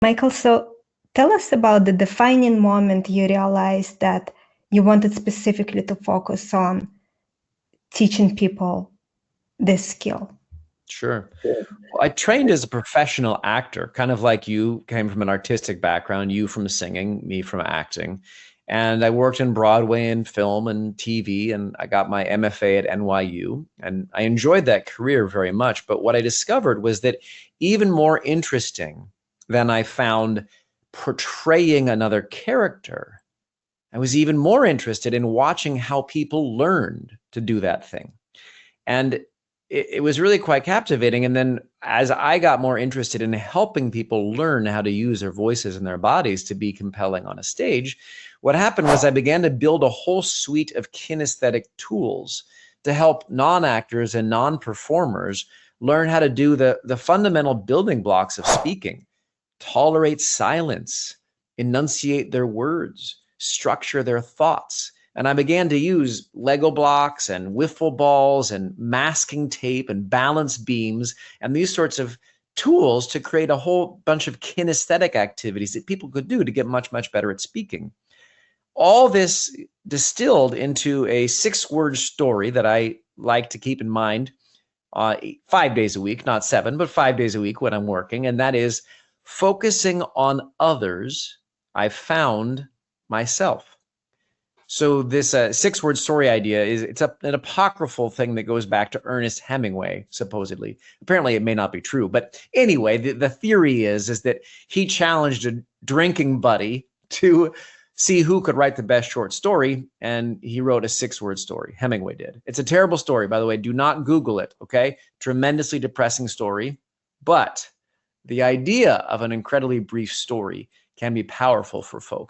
Michael, so tell us about the defining moment you realized that you wanted specifically to focus on teaching people this skill. Sure. Well, I trained as a professional actor, kind of like you came from an artistic background, you from singing, me from acting. And I worked in Broadway and film and TV, and I got my MFA at NYU. And I enjoyed that career very much. But what I discovered was that even more interesting than I found portraying another character, I was even more interested in watching how people learned to do that thing. And it was really quite captivating. And then as I got more interested in helping people learn how to use their voices and their bodies to be compelling on a stage, what happened was I began to build a whole suite of kinesthetic tools to help non-actors and non-performers learn how to do the fundamental building blocks of speaking: tolerate silence, enunciate their words, structure their thoughts. And I began to use Lego blocks and wiffle balls and masking tape and balance beams and these sorts of tools to create a whole bunch of kinesthetic activities that people could do to get much, much better at speaking. All this distilled into a 6-word story that I like to keep in mind 5 days a week, not 7, but 5 days a week when I'm working. And that is: focusing on others, I found myself. So this 6-word story idea it's an apocryphal thing that goes back to Ernest Hemingway, supposedly. Apparently, it may not be true, but anyway, the theory is that he challenged a drinking buddy to see who could write the best short story, and he wrote a 6-word story. Hemingway did. It's a terrible story, by the way. Do not Google it, okay? Tremendously depressing story, but the idea of an incredibly brief story can be powerful for folks.